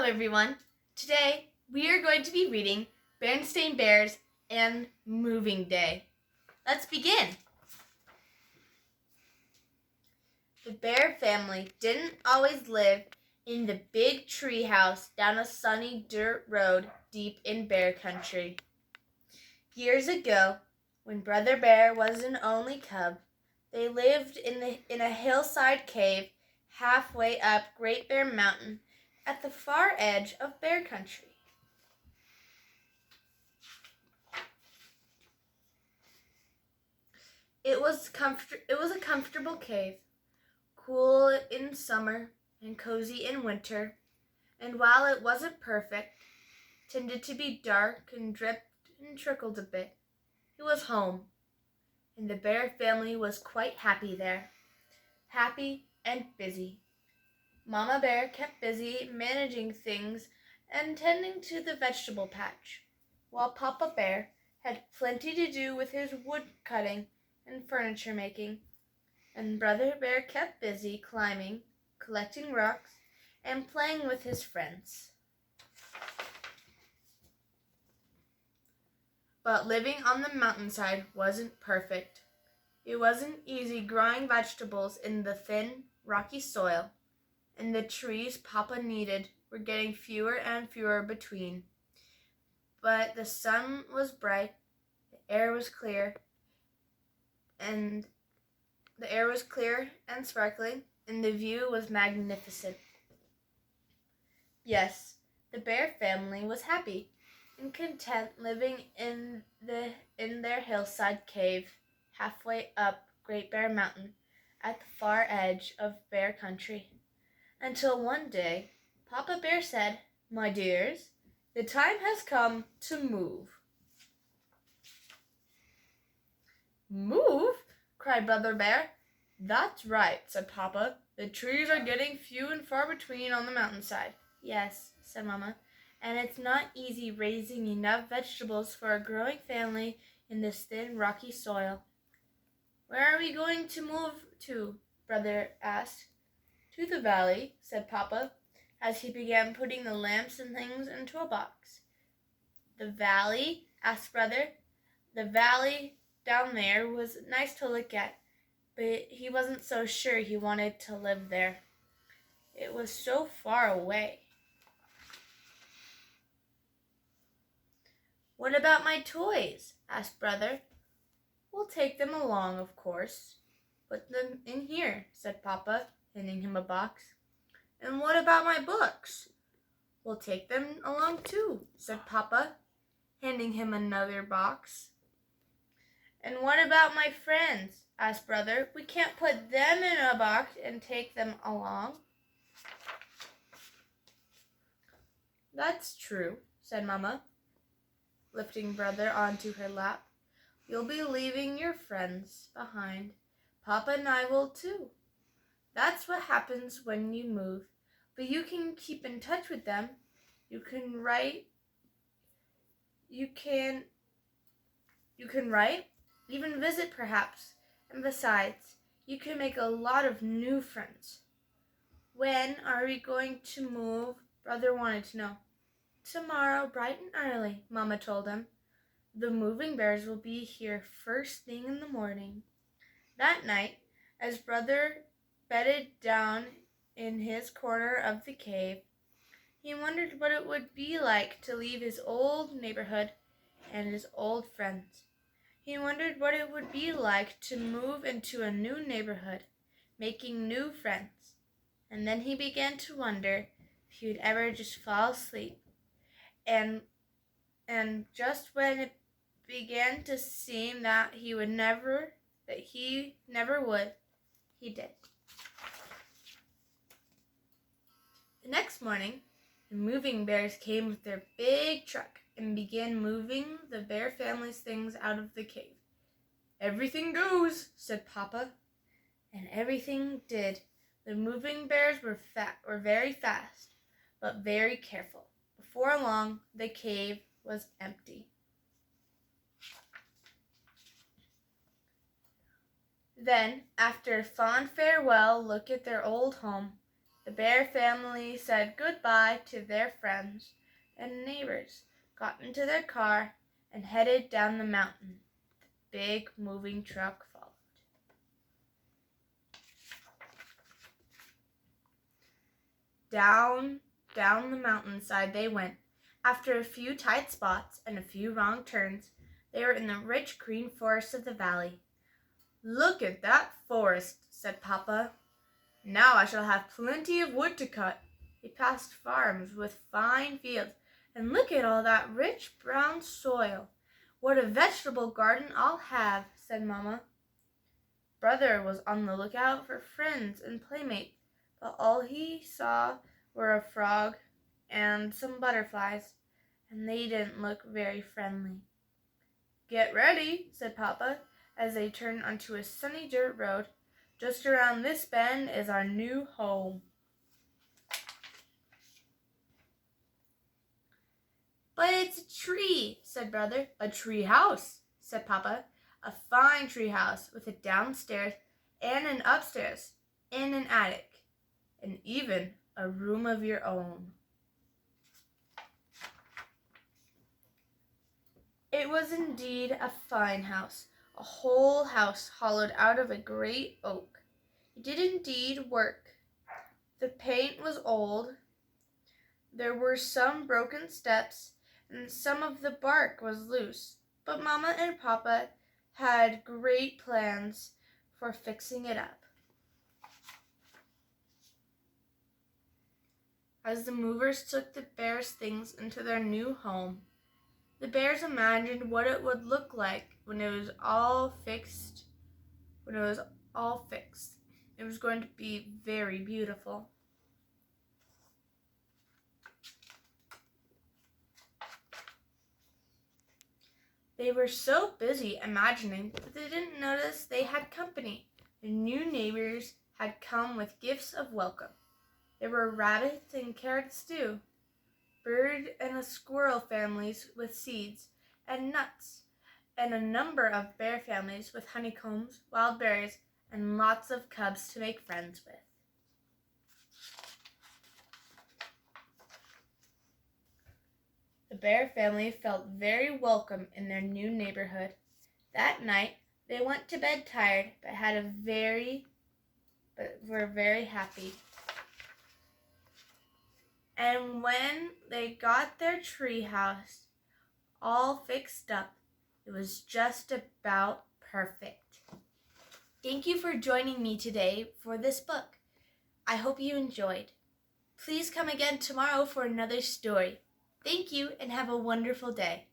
everyone. Today we are going to be reading Berenstain Bears and Moving Day. Let's begin. The bear family didn't always live in the big tree house down a sunny dirt road deep in bear country. Years ago, when Brother Bear was an only cub, they lived in a hillside cave halfway up Great Bear Mountain at the far edge of bear country. It was a comfortable cave, cool in summer and cozy in winter, and while it wasn't perfect, tended to be dark and dripped and trickled a bit. It was home, and the bear family was quite happy there, happy and busy. Mama Bear kept busy managing things and tending to the vegetable patch, while Papa Bear had plenty to do with his wood cutting and furniture making, and Brother Bear kept busy climbing, collecting rocks, and playing with his friends. But living on the mountainside wasn't perfect. It wasn't easy growing vegetables in the thin, rocky soil, and the trees Papa needed were getting fewer and fewer between. But the sun was bright, the air was clear and sparkling, and the view was magnificent. Yes, the bear family was happy and content living in their hillside cave halfway up Great Bear Mountain at the far edge of bear country. Until one day, Papa Bear said, "My dears, the time has come to move." "Move?" cried Brother Bear. "That's right," said Papa. "The trees are getting few and far between on the mountainside." "Yes," said Mama, "and it's not easy raising enough vegetables for a growing family in this thin, rocky soil." "Where are we going to move to?" Brother asked. "To the valley," said Papa, as he began putting the lamps and things into a box. "The valley?" asked Brother. The valley down there was nice to look at, but he wasn't so sure he wanted to live there. It was so far away. "What about my toys?" asked Brother. "We'll take them along, of course. Put them in here," said Papa, handing him a box. "And what about my books?" "We'll take them along too," said Papa, handing him another box. "And what about my friends?" asked Brother. "We can't put them in a box and take them along." "That's true," said Mama, lifting Brother onto her lap. "You'll be leaving your friends behind. Papa and I will too. That's what happens when you move, but you can keep in touch with them. You can write, even visit perhaps, and besides, you can make a lot of new friends." "When are we going to move?" Brother wanted to know. "Tomorrow, bright and early," Mama told him. "The moving bears will be here first thing in the morning." That night, as Brother bedded down in his corner of the cave, he wondered what it would be like to leave his old neighborhood and his old friends. He wondered what it would be like to move into a new neighborhood, making new friends. And then he began to wonder if he would ever just fall asleep. And just when it began to seem that he never would, he did. The next morning, the moving bears came with their big truck and began moving the bear family's things out of the cave. "Everything goes," said Papa. And everything did. The moving bears were very fast, but very careful. Before long, the cave was empty. Then, after a fond farewell look at their old home, The bear family said goodbye to their friends and neighbors, got into their car, and headed down the mountain. The big moving truck followed. Down the mountainside they went. After a few tight spots and a few wrong turns, they were in the rich green forest of the valley. "Look at that forest," said Papa. "Now I shall have plenty of wood to cut." They passed farms with fine fields, and look at all that rich brown soil. "What a vegetable garden I'll have," said Mamma. Brother was on the lookout for friends and playmates, but all he saw were a frog and some butterflies, and they didn't look very friendly. "Get ready," said Papa, as they turned onto a sunny dirt road. "Just around this bend is our new home." "But it's a tree," said Brother. "A tree house," said Papa. "A fine tree house with a downstairs and an upstairs and an attic, and even a room of your own." It was indeed a fine house, a whole house hollowed out of a great oak. It did indeed work. The paint was old. There were some broken steps, and some of the bark was loose, but Mamma and Papa had great plans for fixing it up. As the movers took the bears' things into their new home, the bears imagined what it would look like when it was all fixed. It was going to be very beautiful. They were so busy imagining that they didn't notice they had company. The new neighbors had come with gifts of welcome. There were rabbits and carrot stew, bird and a squirrel families with seeds and nuts, and a number of bear families with honeycombs, wild berries, and lots of cubs to make friends with. The bear family felt very welcome in their new neighborhood. That night they went to bed tired, but were very happy. And when they got their tree house all fixed up, it was just about perfect. Thank you for joining me today for this book. I hope you enjoyed. Please come again tomorrow for another story. Thank you and have a wonderful day.